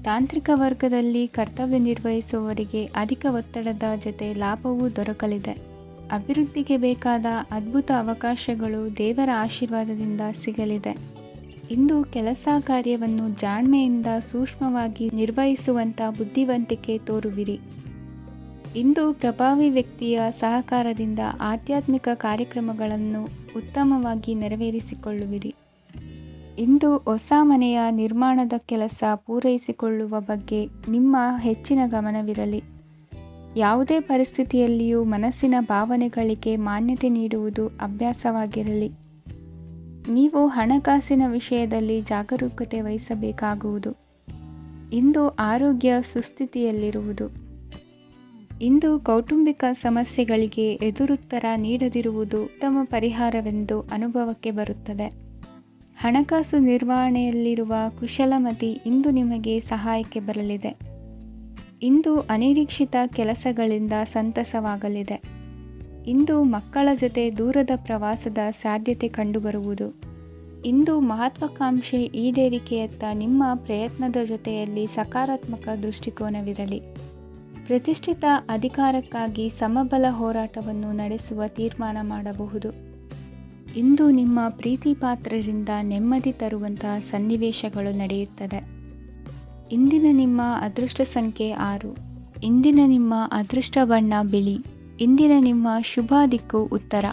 ತಾಂತ್ರಿಕ ವರ್ಗದಲ್ಲಿ ಕರ್ತವ್ಯ ನಿರ್ವಹಿಸುವವರಿಗೆ ಅಧಿಕ ಒತ್ತಡದ ಜೊತೆ ಲಾಭವೂ ದೊರಕಲಿದೆ. ಅಭಿವೃದ್ಧಿಗೆ ಬೇಕಾದ ಅದ್ಭುತ ಅವಕಾಶಗಳು ದೇವರ ಆಶೀರ್ವಾದದಿಂದ ಸಿಗಲಿದೆ. ಇಂದು ಕೆಲಸ ಕಾರ್ಯವನ್ನು ಜಾಣ್ಮೆಯಿಂದ ಸೂಕ್ಷ್ಮವಾಗಿ ನಿರ್ವಹಿಸುವಂಥ ಬುದ್ಧಿವಂತಿಕೆ ತೋರುವಿರಿ. ಇಂದು ಪ್ರಭಾವಿ ವ್ಯಕ್ತಿಯ ಸಹಕಾರದಿಂದ ಆಧ್ಯಾತ್ಮಿಕ ಕಾರ್ಯಕ್ರಮಗಳನ್ನು ಉತ್ತಮವಾಗಿ ನೆರವೇರಿಸಿಕೊಳ್ಳುವಿರಿ. ಇಂದು ಹೊಸ ಮನೆಯ ನಿರ್ಮಾಣದ ಕೆಲಸ ಪೂರೈಸಿಕೊಳ್ಳುವ ಬಗ್ಗೆ ನಿಮ್ಮ ಹೆಚ್ಚಿನ ಗಮನವಿರಲಿ. ಯಾವುದೇ ಪರಿಸ್ಥಿತಿಯಲ್ಲಿಯೂ ಮನಸ್ಸಿನ ಭಾವನೆಗಳಿಗೆ ಮಾನ್ಯತೆ ನೀಡುವುದು ಅಭ್ಯಾಸವಾಗಿರಲಿ. ನೀವು ಹಣಕಾಸಿನ ವಿಷಯದಲ್ಲಿ ಜಾಗರೂಕತೆ ವಹಿಸಬೇಕಾಗುವುದು. ಇಂದು ಆರೋಗ್ಯ ಸುಸ್ಥಿತಿಯಲ್ಲಿರುವುದು. ಇಂದು ಕೌಟುಂಬಿಕ ಸಮಸ್ಯೆಗಳಿಗೆ ಎದುರುತ್ತರ ನೀಡದಿರುವುದು ಉತ್ತಮ ಪರಿಹಾರವೆಂದು ಅನುಭವಕ್ಕೆ ಬರುತ್ತದೆ. ಹಣಕಾಸು ನಿರ್ವಹಣೆಯಲ್ಲಿರುವ ಕುಶಲಮತಿ ಇಂದು ನಿಮಗೆ ಸಹಾಯಕ್ಕೆ ಬರಲಿದೆ. ಇಂದು ಅನಿರೀಕ್ಷಿತ ಕೆಲಸಗಳಿಂದ ಸಂತಸವಾಗಲಿದೆ. ಇಂದು ಮಕ್ಕಳ ಜೊತೆ ದೂರದ ಪ್ರವಾಸದ ಸಾಧ್ಯತೆ ಕಂಡುಬರುವುದು. ಇಂದು ಮಹತ್ವಾಕಾಂಕ್ಷೆ ಈಡೇರಿಕೆಯತ್ತ ನಿಮ್ಮ ಪ್ರಯತ್ನದ ಜೊತೆಯಲ್ಲಿ ಸಕಾರಾತ್ಮಕ ದೃಷ್ಟಿಕೋನವಿರಲಿ. ಪ್ರತಿಷ್ಠಿತ ಅಧಿಕಾರಕ್ಕಾಗಿ ಸಮಬಲ ಹೋರಾಟವನ್ನು ನಡೆಸುವ ತೀರ್ಮಾನ ಮಾಡಬಹುದು. ಇಂದು ನಿಮ್ಮ ಪ್ರೀತಿ ಪಾತ್ರರಿಂದ ನೆಮ್ಮದಿ ತರುವಂತಹ ಸನ್ನಿವೇಶಗಳು ನಡೆಯುತ್ತದೆ. ಇಂದಿನ ನಿಮ್ಮ ಅದೃಷ್ಟ ಸಂಖ್ಯೆ 6. ಇಂದಿನ ನಿಮ್ಮ ಅದೃಷ್ಟ ಬಣ್ಣ ಬಿಳಿ. ಇಂದಿನ ನಿಮ್ಮ ಶುಭ ದಿಕ್ಕು ಉತ್ತರ.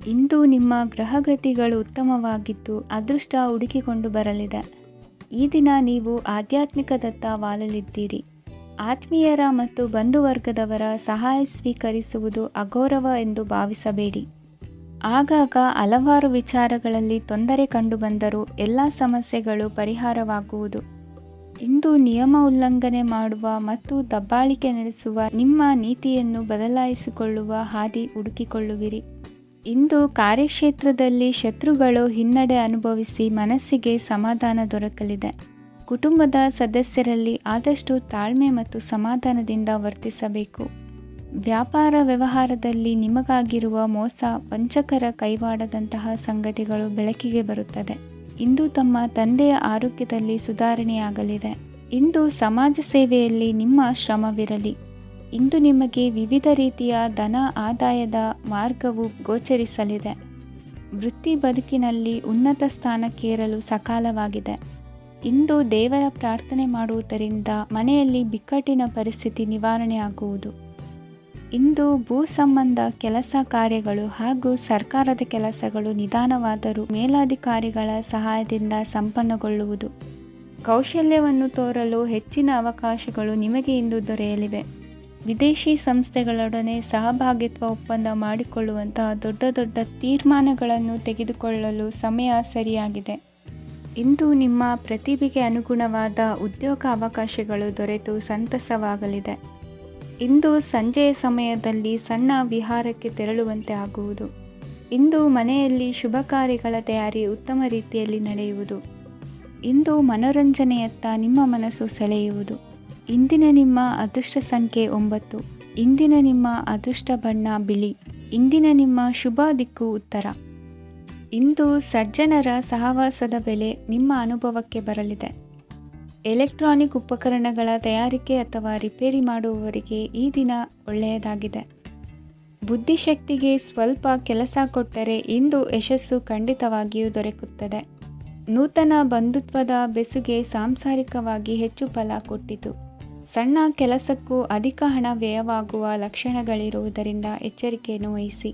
ಇಂದು ನಿಮ್ಮ ಗ್ರಹಗತಿಗಳು ಉತ್ತಮವಾಗಿದ್ದು ಅದೃಷ್ಟ ಹುಡುಕಿಕೊಂಡು ಬರಲಿದೆ. ಈ ದಿನ ನೀವು ಆಧ್ಯಾತ್ಮಿಕದತ್ತ ವಾಲಲಿದ್ದೀರಿ. ಆತ್ಮೀಯರ ಮತ್ತು ಬಂಧುವರ್ಗದವರ ಸಹಾಯ ಸ್ವೀಕರಿಸುವುದು ಅಗೌರವ ಎಂದು ಭಾವಿಸಬೇಡಿ. ಆಗಾಗ ಹಲವಾರು ವಿಚಾರಗಳಲ್ಲಿ ತೊಂದರೆ ಕಂಡುಬಂದರೂ ಎಲ್ಲ ಸಮಸ್ಯೆಗಳು ಪರಿಹಾರವಾಗುವುದು. ಇಂದು ನಿಯಮ ಉಲ್ಲಂಘನೆ ಮಾಡುವ ಮತ್ತು ದಬ್ಬಾಳಿಕೆ ನಡೆಸುವ ನಿಮ್ಮ ನೀತಿಯನ್ನು ಬದಲಾಯಿಸಿಕೊಳ್ಳುವ ಹಾದಿ ಹುಡುಕಿಕೊಳ್ಳುವಿರಿ. ಇಂದು ಕಾರ್ಯಕ್ಷೇತ್ರದಲ್ಲಿ ಶತ್ರುಗಳು ಹಿನ್ನಡೆ ಅನುಭವಿಸಿ ಮನಸ್ಸಿಗೆ ಸಮಾಧಾನ ದೊರಕಲಿದೆ. ಕುಟುಂಬದ ಸದಸ್ಯರಲ್ಲಿ ಆದಷ್ಟು ತಾಳ್ಮೆ ಮತ್ತು ಸಮಾಧಾನದಿಂದ ವರ್ತಿಸಬೇಕು. ವ್ಯಾಪಾರ ವ್ಯವಹಾರದಲ್ಲಿ ನಿಮಗಾಗಿರುವ ಮೋಸ, ವಂಚಕರ ಕೈವಾಡದಂತಹ ಸಂಗತಿಗಳು ಬೆಳಕಿಗೆ ಬರುತ್ತದೆ. ಇಂದು ತಮ್ಮ ತಂದೆಯ ಆರೋಗ್ಯದಲ್ಲಿ ಸುಧಾರಣೆಯಾಗಲಿದೆ. ಇಂದು ಸಮಾಜ ಸೇವೆಯಲ್ಲಿ ನಿಮ್ಮ ಶ್ರಮವಿರಲಿ. ಇಂದು ನಿಮಗೆ ವಿವಿಧ ರೀತಿಯ ಧನ ಆದಾಯದ ಮಾರ್ಗವು ಗೋಚರಿಸಲಿದೆ. ವೃತ್ತಿ ಬದುಕಿನಲ್ಲಿ ಉನ್ನತ ಸ್ಥಾನಕ್ಕೇರಲು ಸಕಾಲವಾಗಿದೆ. ಇಂದು ದೇವರ ಪ್ರಾರ್ಥನೆ ಮಾಡುವುದರಿಂದ ಮನೆಯಲ್ಲಿ ಬಿಕ್ಕಟ್ಟಿನ ಪರಿಸ್ಥಿತಿ ನಿವಾರಣೆಯಾಗುವುದು. ಇಂದು ಭೂ ಸಂಬಂಧ ಕೆಲಸ ಕಾರ್ಯಗಳು ಹಾಗೂ ಸರ್ಕಾರದ ಕೆಲಸಗಳು ನಿಧಾನವಾದರೂ ಮೇಲಾಧಿಕಾರಿಗಳ ಸಹಾಯದಿಂದ ಸಂಪನ್ನಗೊಳ್ಳುವುದು. ಕೌಶಲ್ಯವನ್ನು ತೋರಲು ಹೆಚ್ಚಿನ ಅವಕಾಶಗಳು ನಿಮಗೆ ಇಂದು ದೊರೆಯಲಿವೆ. ವಿದೇಶಿ ಸಂಸ್ಥೆಗಳೊಡನೆ ಸಹಭಾಗಿತ್ವ ಒಪ್ಪಂದ ಮಾಡಿಕೊಳ್ಳುವಂತಹ ದೊಡ್ಡ ದೊಡ್ಡ ತೀರ್ಮಾನಗಳನ್ನು ತೆಗೆದುಕೊಳ್ಳಲು ಸಮಯ ಸರಿಯಾಗಿದೆ. ಇಂದು ನಿಮ್ಮ ಪ್ರತಿಭೆಗೆ ಅನುಗುಣವಾದ ಉದ್ಯೋಗ ಅವಕಾಶಗಳು ದೊರೆತು ಸಂತಸವಾಗಲಿದೆ. ಇಂದು ಸಂಜೆಯ ಸಮಯದಲ್ಲಿ ಸಣ್ಣ ವಿಹಾರಕ್ಕೆ ತೆರಳುವಂತೆ ಆಗುವುದು. ಇಂದು ಮನೆಯಲ್ಲಿ ಶುಭ ಕಾರ್ಯಗಳ ತಯಾರಿ ಉತ್ತಮ ರೀತಿಯಲ್ಲಿ ನಡೆಯುವುದು. ಇಂದು ಮನೋರಂಜನೆಯತ್ತ ನಿಮ್ಮ ಮನಸ್ಸು ಸೆಳೆಯುವುದು. ಇಂದಿನ ನಿಮ್ಮ ಅದೃಷ್ಟ ಸಂಖ್ಯೆ 9. ಇಂದಿನ ನಿಮ್ಮ ಅದೃಷ್ಟ ಬಣ್ಣ ಬಿಳಿ. ಇಂದಿನ ನಿಮ್ಮ ಶುಭ ದಿಕ್ಕು ಉತ್ತರ. ಇಂದು ಸಜ್ಜನರ ಸಹವಾಸದ ಬೆಲೆ ನಿಮ್ಮ ಅನುಭವಕ್ಕೆ ಬರಲಿದೆ. ಎಲೆಕ್ಟ್ರಾನಿಕ್ ಉಪಕರಣಗಳ ತಯಾರಿಕೆ ಅಥವಾ ರಿಪೇರಿ ಮಾಡುವವರಿಗೆ ಈ ದಿನ ಒಳ್ಳೆಯದಾಗಿದೆ. ಬುದ್ಧಿಶಕ್ತಿಗೆ ಸ್ವಲ್ಪ ಕೆಲಸ ಕೊಟ್ಟರೆ ಇಂದು ಯಶಸ್ಸು ಖಂಡಿತವಾಗಿಯೂ ದೊರಕುತ್ತದೆ. ನೂತನ ಬಂಧುತ್ವದ ಬೆಸುಗೆ ಸಾಂಸಾರಿಕವಾಗಿ ಹೆಚ್ಚು ಫಲ ಕೊಟ್ಟಿತು. ಸಣ್ಣ ಕೆಲಸಕ್ಕೂ ಅಧಿಕ ಹಣ ವ್ಯಯವಾಗುವ ಲಕ್ಷಣಗಳಿರುವುದರಿಂದ ಎಚ್ಚರಿಕೆಯನ್ನು ವಹಿಸಿ.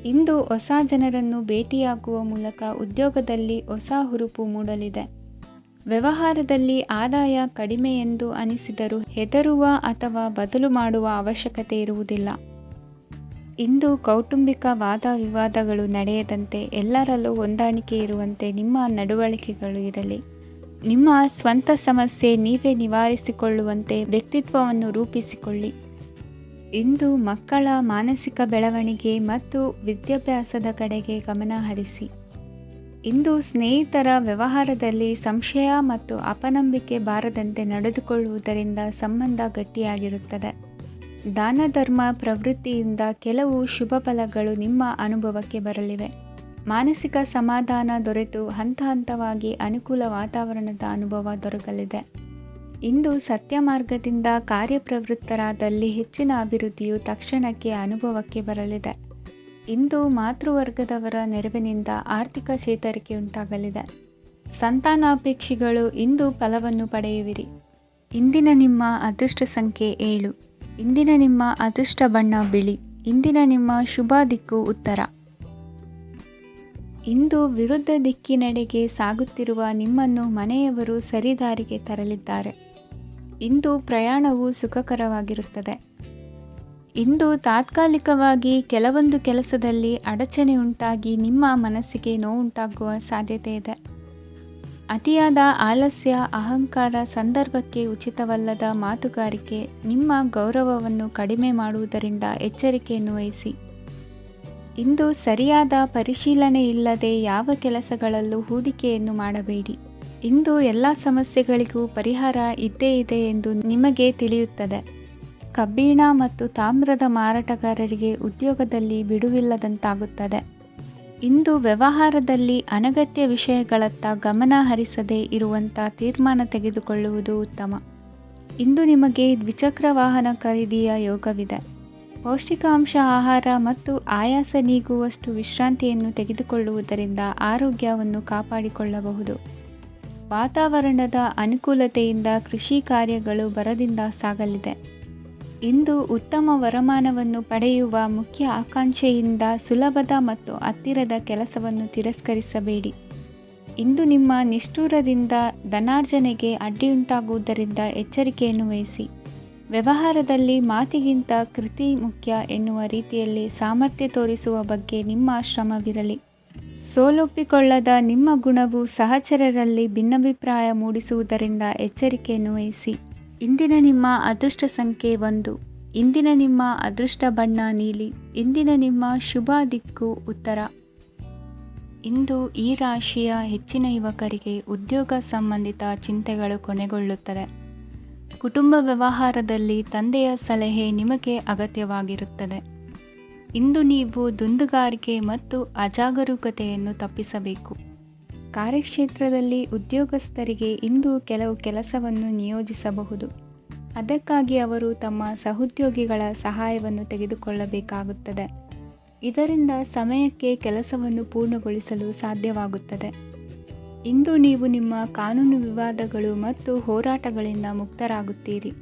ಇಂದು ಹೊಸ ಜನರನ್ನು ಭೇಟಿಯಾಗುವ ಮೂಲಕ ಉದ್ಯೋಗದಲ್ಲಿ ಹೊಸ ಹುರುಪು ಮೂಡಲಿದೆ. ವ್ಯವಹಾರದಲ್ಲಿ ಆದಾಯ ಕಡಿಮೆ ಎಂದು ಅನಿಸಿದರೂ ಹೆದರುವ ಅಥವಾ ಬದಲು ಮಾಡುವ ಅವಶ್ಯಕತೆ ಇರುವುದಿಲ್ಲ. ಇಂದು ಕೌಟುಂಬಿಕ ವಾದ ವಿವಾದಗಳು ನಡೆಯದಂತೆ ಎಲ್ಲರಲ್ಲೂ ಹೊಂದಾಣಿಕೆ ಇರುವಂತೆ ನಿಮ್ಮ ನಡವಳಿಕೆಗಳು ಇರಲಿ. ನಿಮ್ಮ ಸ್ವಂತ ಸಮಸ್ಯೆ ನೀವೇ ನಿವಾರಿಸಿಕೊಳ್ಳುವಂತೆ ವ್ಯಕ್ತಿತ್ವವನ್ನು ರೂಪಿಸಿಕೊಳ್ಳಿ. ಇಂದು ಮಕ್ಕಳ ಮಾನಸಿಕ ಬೆಳವಣಿಗೆ ಮತ್ತು ವಿದ್ಯಾಭ್ಯಾಸದ ಕಡೆಗೆ ಗಮನ ಹರಿಸಿ. ಇಂದು ಸ್ನೇಹಿತರ ವ್ಯವಹಾರದಲ್ಲಿ ಸಂಶಯ ಮತ್ತು ಅಪನಂಬಿಕೆ ಬಾರದಂತೆ ನಡೆದುಕೊಳ್ಳುವುದರಿಂದ ಸಂಬಂಧ ಗಟ್ಟಿಯಾಗಿರುತ್ತದೆ. ದಾನ ಧರ್ಮ ಪ್ರವೃತ್ತಿಯಿಂದ ಕೆಲವು ಶುಭ ಫಲಗಳು ನಿಮ್ಮ ಅನುಭವಕ್ಕೆ ಬರಲಿವೆ. ಮಾನಸಿಕ ಸಮಾಧಾನ ದೊರೆತು ಹಂತ ಹಂತವಾಗಿ ಅನುಕೂಲ ವಾತಾವರಣದ ಅನುಭವ ದೊರಕಲಿದೆ. ಇಂದು ಸತ್ಯ ಮಾರ್ಗದಿಂದ ಕಾರ್ಯಪ್ರವೃತ್ತರಾದಲ್ಲಿ ಹೆಚ್ಚಿನ ಅಭಿವೃದ್ಧಿಯು ತಕ್ಷಣಕ್ಕೆ ಅನುಭವಕ್ಕೆ ಬರಲಿದೆ. ಇಂದು ಮಾತೃವರ್ಗದವರ ನೆರವಿನಿಂದ ಆರ್ಥಿಕ ಚೇತರಿಕೆ ಉಂಟಾಗಲಿದೆ. ಸಂತಾನಾಪೇಕ್ಷಿಗಳು ಇಂದು ಫಲವನ್ನು ಪಡೆಯುವಿರಿ. ಇಂದಿನ ನಿಮ್ಮ ಅದೃಷ್ಟ ಸಂಖ್ಯೆ 7. ಇಂದಿನ ನಿಮ್ಮ ಅದೃಷ್ಟ ಬಣ್ಣ ಬಿಳಿ. ಇಂದಿನ ನಿಮ್ಮ ಶುಭ ದಿಕ್ಕು ಉತ್ತರ. ಇಂದು ವಿರುದ್ಧ ದಿಕ್ಕಿನೆಡೆಗೆ ಸಾಗುತ್ತಿರುವ ನಿಮ್ಮನ್ನು ಮನೆಯವರು ಸರಿದಾರಿಗೆ ತರಲಿದ್ದಾರೆ. ಇಂದು ಪ್ರಯಾಣವು ಸುಖಕರವಾಗಿರುತ್ತದೆ. ಇಂದು ತಾತ್ಕಾಲಿಕವಾಗಿ ಕೆಲವೊಂದು ಕೆಲಸದಲ್ಲಿ ಅಡಚಣೆ ಉಂಟಾಗಿ ನಿಮ್ಮ ಮನಸ್ಸಿಗೆ ನೋವುಂಟಾಗುವ ಸಾಧ್ಯತೆ ಇದೆ. ಅತಿಯಾದ ಆಲಸ್ಯ, ಅಹಂಕಾರ, ಸಂದರ್ಭಕ್ಕೆ ಉಚಿತವಲ್ಲದ ಮಾತುಗಾರಿಕೆ ನಿಮ್ಮ ಗೌರವವನ್ನು ಕಡಿಮೆ ಮಾಡುವುದರಿಂದ ಎಚ್ಚರಿಕೆಯನ್ನು ವಹಿಸಿ. ಇಂದು ಸರಿಯಾದ ಪರಿಶೀಲನೆ ಇಲ್ಲದೆ ಯಾವ ಕೆಲಸಗಳಲ್ಲೂ ಹೂಡಿಕೆಯನ್ನು ಮಾಡಬೇಡಿ. ಇಂದು ಎಲ್ಲ ಸಮಸ್ಯೆಗಳಿಗೂ ಪರಿಹಾರ ಇದ್ದೇ ಇದೆ ಎಂದು ನಿಮಗೆ ತಿಳಿಯುತ್ತದೆ. ಕಬ್ಬಿಣ ಮತ್ತು ತಾಮ್ರದ ಮಾರಾಟಗಾರರಿಗೆ ಉದ್ಯೋಗದಲ್ಲಿ ಬಿಡುವಿಲ್ಲದಂತಾಗುತ್ತದೆ. ಇಂದು ವ್ಯವಹಾರದಲ್ಲಿ ಅನಗತ್ಯ ವಿಷಯಗಳತ್ತ ಗಮನ ಹರಿಸದೇ ಇರುವಂಥ ತೀರ್ಮಾನ ತೆಗೆದುಕೊಳ್ಳುವುದು ಉತ್ತಮ. ಇಂದು ನಿಮಗೆ ದ್ವಿಚಕ್ರ ವಾಹನ ಖರೀದಿಯ ಯೋಗವಿದೆ. ಪೌಷ್ಟಿಕಾಂಶ ಆಹಾರ ಮತ್ತು ಆಯಾಸ ನೀಗುವಷ್ಟು ವಿಶ್ರಾಂತಿಯನ್ನು ತೆಗೆದುಕೊಳ್ಳುವುದರಿಂದ ಆರೋಗ್ಯವನ್ನು ಕಾಪಾಡಿಕೊಳ್ಳಬಹುದು. ವಾತಾವರಣದ ಅನುಕೂಲತೆಯಿಂದ ಕೃಷಿ ಕಾರ್ಯಗಳು ಬರದಿಂದ ಸಾಗಲಿದೆ. ಇಂದು ಉತ್ತಮ ವರಮಾನವನ್ನು ಪಡೆಯುವ ಮುಖ್ಯ ಆಕಾಂಕ್ಷೆಯಿಂದ ಸುಲಭದ ಮತ್ತು ಹತ್ತಿರದ ಕೆಲಸವನ್ನು ತಿರಸ್ಕರಿಸಬೇಡಿ. ಇಂದು ನಿಮ್ಮ ನಿಷ್ಠುರದಿಂದ ಧನಾರ್ಜನೆಗೆ ಅಡ್ಡಿಯುಂಟಾಗುವುದರಿಂದ ಎಚ್ಚರಿಕೆಯನ್ನು ವಹಿಸಿ. ವ್ಯವಹಾರದಲ್ಲಿ ಮಾತಿಗಿಂತ ಕೃತಿ ಮುಖ್ಯ ಎನ್ನುವ ರೀತಿಯಲ್ಲಿ ಸಾಮರ್ಥ್ಯ ತೋರಿಸುವ ಬಗ್ಗೆ ನಿಮ್ಮ ಶ್ರಮವಿರಲಿ. ಸೋಲೊಪ್ಪಿಕೊಳ್ಳದ ನಿಮ್ಮ ಗುಣವು ಸಹಚರರಲ್ಲಿ ಭಿನ್ನಾಭಿಪ್ರಾಯ ಮೂಡಿಸುವುದರಿಂದ ಎಚ್ಚರಿಕೆಯನ್ನು ವಹಿಸಿ. ಇಂದಿನ ನಿಮ್ಮ ಅದೃಷ್ಟ ಸಂಖ್ಯೆ 1. ಇಂದಿನ ನಿಮ್ಮ ಅದೃಷ್ಟ ಬಣ್ಣ ನೀಲಿ. ಇಂದಿನ ನಿಮ್ಮ ಶುಭ ದಿಕ್ಕು ಉತ್ತರ. ಇಂದು ಈ ರಾಶಿಯ ಹೆಚ್ಚಿನ ಯುವಕರಿಗೆ ಉದ್ಯೋಗ ಸಂಬಂಧಿತ ಚಿಂತೆಗಳು ಕೊನೆಗೊಳ್ಳುತ್ತದೆ. ಕುಟುಂಬ ವ್ಯವಹಾರದಲ್ಲಿ ತಂದೆಯ ಸಲಹೆ ನಿಮಗೆ ಅಗತ್ಯವಾಗಿರುತ್ತದೆ. ಇಂದು ನೀವು ದುಂದುಗಾರಿಕೆ ಮತ್ತು ಅಜಾಗರೂಕತೆಯನ್ನು ತಪ್ಪಿಸಬೇಕು. ಕಾರ್ಯಕ್ಷೇತ್ರದಲ್ಲಿ ಉದ್ಯೋಗಸ್ಥರಿಗೆ ಇಂದು ಕೆಲವು ಕೆಲಸವನ್ನು ನಿಯೋಜಿಸಬಹುದು. ಅದಕ್ಕಾಗಿ ಅವರು ತಮ್ಮ ಸಹೋದ್ಯೋಗಿಗಳ ಸಹಾಯವನ್ನು ತೆಗೆದುಕೊಳ್ಳಬೇಕಾಗುತ್ತದೆ. ಇದರಿಂದ ಸಮಯಕ್ಕೆ ಕೆಲಸವನ್ನು ಪೂರ್ಣಗೊಳಿಸಲು ಸಾಧ್ಯವಾಗುತ್ತದೆ. ಇಂದು ನೀವು ನಿಮ್ಮ ಕಾನೂನು ವಿವಾದಗಳು ಮತ್ತು ಹೋರಾಟಗಳಿಂದ ಮುಕ್ತರಾಗುತ್ತೀರಿ.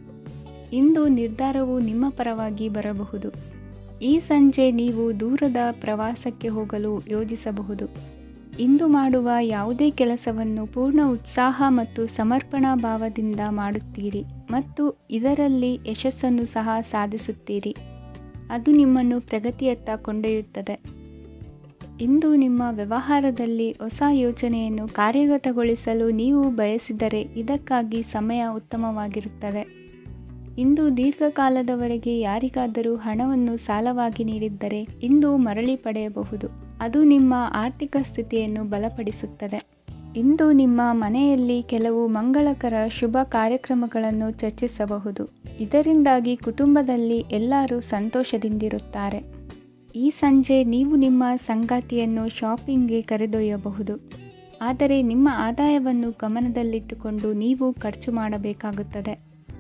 ಇಂದು ನಿರ್ಧಾರವು ನಿಮ್ಮ ಪರವಾಗಿ ಬರಬಹುದು. ಈ ಸಂಜೆ ನೀವು ದೂರದ ಪ್ರವಾಸಕ್ಕೆ ಹೋಗಲು ಯೋಜಿಸಬಹುದು. ಇಂದು ಮಾಡುವ ಯಾವುದೇ ಕೆಲಸವನ್ನು ಪೂರ್ಣ ಉತ್ಸಾಹ ಮತ್ತು ಸಮರ್ಪಣಾ ಭಾವದಿಂದ ಮಾಡುತ್ತೀರಿ ಮತ್ತು ಇದರಲ್ಲಿ ಯಶಸ್ಸನ್ನು ಸಹ ಸಾಧಿಸುತ್ತೀರಿ. ಅದು ನಿಮ್ಮನ್ನು ಪ್ರಗತಿಯತ್ತ ಕೊಂಡೊಯ್ಯುತ್ತದೆ. ಇಂದು ನಿಮ್ಮ ವ್ಯವಹಾರದಲ್ಲಿ ಹೊಸ ಯೋಜನೆಯನ್ನು ಕಾರ್ಯಗತಗೊಳಿಸಲು ನೀವು ಬಯಸಿದರೆ ಇದಕ್ಕಾಗಿ ಸಮಯ ಉತ್ತಮವಾಗಿರುತ್ತದೆ. ಇಂದು ದೀರ್ಘಕಾಲದವರೆಗೆ ಯಾರಿಗಾದರೂ ಹಣವನ್ನು ಸಾಲವಾಗಿ ನೀಡಿದ್ದರೆ ಇಂದು ಮರಳಿ ಪಡೆಯಬಹುದು. ಅದು ನಿಮ್ಮ ಆರ್ಥಿಕ ಸ್ಥಿತಿಯನ್ನು ಬಲಪಡಿಸುತ್ತದೆ. ಇಂದು ನಿಮ್ಮ ಮನೆಯಲ್ಲಿ ಕೆಲವು ಮಂಗಳಕರ ಶುಭ ಕಾರ್ಯಕ್ರಮಗಳನ್ನು ಚರ್ಚಿಸಬಹುದು. ಇದರಿಂದಾಗಿ ಕುಟುಂಬದಲ್ಲಿ ಎಲ್ಲರೂ ಸಂತೋಷದಿಂದಿರುತ್ತಾರೆ. ಈ ಸಂಜೆ ನೀವು ನಿಮ್ಮ ಸಂಗಾತಿಯನ್ನು ಶಾಪಿಂಗ್ಗೆ ಕರೆದೊಯ್ಯಬಹುದು. ಆದರೆ ನಿಮ್ಮ ಆದಾಯವನ್ನು ಗಮನದಲ್ಲಿಟ್ಟುಕೊಂಡು ನೀವು ಖರ್ಚು ಮಾಡಬೇಕಾಗುತ್ತದೆ.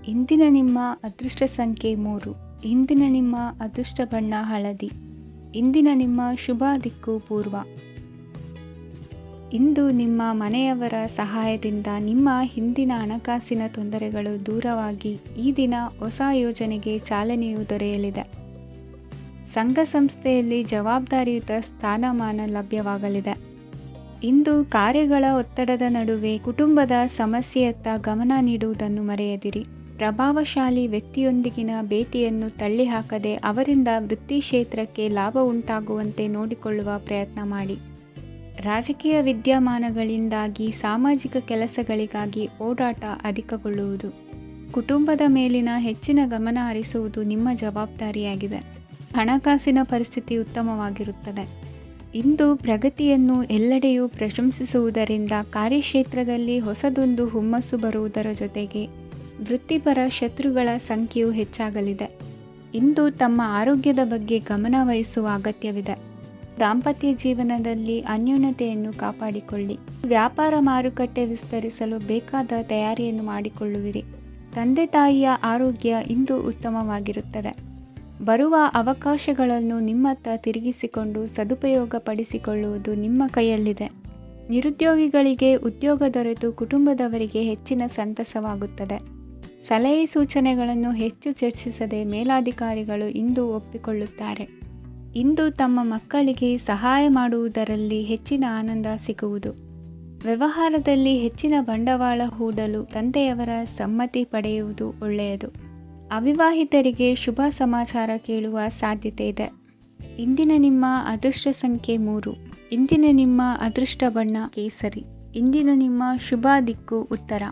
ಇಂದಿನ ನಿಮ್ಮ ಅದೃಷ್ಟ ಸಂಖ್ಯೆ 3. ಇಂದಿನ ನಿಮ್ಮ ಅದೃಷ್ಟ ಬಣ್ಣ ಹಳದಿ. ಇಂದಿನ ನಿಮ್ಮ ಶುಭ ದಿಕ್ಕು ಪೂರ್ವ. ಇಂದು ನಿಮ್ಮ ಮನೆಯವರ ಸಹಾಯದಿಂದ ನಿಮ್ಮ ಹಿಂದಿನ ಹಣಕಾಸಿನ ತೊಂದರೆಗಳು ದೂರವಾಗಿ ಈ ದಿನ ಹೊಸ ಯೋಜನೆಗೆ ಚಾಲನೆಯು ದೊರೆಯಲಿದೆ. ಸಂಘ ಸಂಸ್ಥೆಯಲ್ಲಿ ಜವಾಬ್ದಾರಿಯುತ ಸ್ಥಾನಮಾನ ಲಭ್ಯವಾಗಲಿದೆ. ಇಂದು ಕಾರ್ಯಗಳ ಒತ್ತಡದ ನಡುವೆ ಕುಟುಂಬದ ಸಮಸ್ಯೆಯತ್ತ ಗಮನ ನೀಡುವುದನ್ನು ಮರೆಯದಿರಿ. ಪ್ರಭಾವಶಾಲಿ ವ್ಯಕ್ತಿಯೊಂದಿಗಿನ ಭೇಟಿಯನ್ನು ತಳ್ಳಿಹಾಕದೆ ಅವರಿಂದ ವೃತ್ತಿ ಕ್ಷೇತ್ರಕ್ಕೆ ಲಾಭ ಉಂಟಾಗುವಂತೆ ನೋಡಿಕೊಳ್ಳುವ ಪ್ರಯತ್ನ ಮಾಡಿ. ರಾಜಕೀಯ ವಿದ್ಯಮಾನಗಳಿಂದಾಗಿ ಸಾಮಾಜಿಕ ಕೆಲಸಗಳಿಗಾಗಿ ಓಡಾಟ ಅಧಿಕಗೊಳ್ಳುವುದು. ಕುಟುಂಬದ ಮೇಲಿನ ಹೆಚ್ಚಿನ ಗಮನ ಹರಿಸುವುದು ನಿಮ್ಮ ಜವಾಬ್ದಾರಿಯಾಗಿದೆ. ಹಣಕಾಸಿನ ಪರಿಸ್ಥಿತಿ ಉತ್ತಮವಾಗಿರುತ್ತದೆ. ಇಂದು ಪ್ರಗತಿಯನ್ನು ಎಲ್ಲೆಡೆಯೂ ಪ್ರಶಂಸಿಸುವುದರಿಂದ ಕಾರ್ಯಕ್ಷೇತ್ರದಲ್ಲಿ ಹೊಸದೊಂದು ಹುಮ್ಮಸ್ಸು ಬರುವುದರ ಜೊತೆಗೆ ವೃತ್ತಿಪರ ಶತ್ರುಗಳ ಸಂಖ್ಯೆಯು ಹೆಚ್ಚಾಗಲಿದೆ. ಇಂದು ತಮ್ಮ ಆರೋಗ್ಯದ ಬಗ್ಗೆ ಗಮನ ವಹಿಸುವ ಅಗತ್ಯವಿದೆ. ದಾಂಪತ್ಯ ಜೀವನದಲ್ಲಿ ಅನ್ಯೋನ್ಯತೆಯನ್ನು ಕಾಪಾಡಿಕೊಳ್ಳಿ. ವ್ಯಾಪಾರ ಮಾರುಕಟ್ಟೆ ವಿಸ್ತರಿಸಲು ಬೇಕಾದ ತಯಾರಿಯನ್ನು ಮಾಡಿಕೊಳ್ಳುವಿರಿ. ತಂದೆ ತಾಯಿಯ ಆರೋಗ್ಯ ಇಂದು ಉತ್ತಮವಾಗಿರುತ್ತದೆ. ಬರುವ ಅವಕಾಶಗಳನ್ನು ನಿಮ್ಮತ್ತ ತಿರುಗಿಸಿಕೊಂಡು ಸದುಪಯೋಗಪಡಿಸಿಕೊಳ್ಳುವುದು ನಿಮ್ಮ ಕೈಯಲ್ಲಿದೆ. ನಿರುದ್ಯೋಗಿಗಳಿಗೆ ಉದ್ಯೋಗ ದೊರೆತು ಕುಟುಂಬದವರಿಗೆ ಹೆಚ್ಚಿನ ಸಂತಸವಾಗುತ್ತದೆ. ಸಲಹೆ ಸೂಚನೆಗಳನ್ನು ಹೆಚ್ಚು ಚರ್ಚಿಸದೆ ಮೇಲಾಧಿಕಾರಿಗಳು ಇಂದು ಒಪ್ಪಿಕೊಳ್ಳುತ್ತಾರೆ. ಇಂದು ತಮ್ಮ ಮಕ್ಕಳಿಗೆ ಸಹಾಯ ಮಾಡುವುದರಲ್ಲಿ ಹೆಚ್ಚಿನ ಆನಂದ ಸಿಗುವುದು. ವ್ಯವಹಾರದಲ್ಲಿ ಹೆಚ್ಚಿನ ಬಂಡವಾಳ ಹೂಡಲು ತಂದೆಯವರ ಸಮ್ಮತಿ ಪಡೆಯುವುದು ಒಳ್ಳೆಯದು. ಅವಿವಾಹಿತರಿಗೆ ಶುಭ ಸಮಾಚಾರ ಕೇಳುವ ಸಾಧ್ಯತೆ ಇದೆ. ಇಂದಿನ ನಿಮ್ಮ ಅದೃಷ್ಟ ಸಂಖ್ಯೆ 3. ಇಂದಿನ ನಿಮ್ಮ ಅದೃಷ್ಟ ಬಣ್ಣ ಕೇಸರಿ. ಇಂದಿನ ನಿಮ್ಮ ಶುಭ ದಿಕ್ಕು ಉತ್ತರ.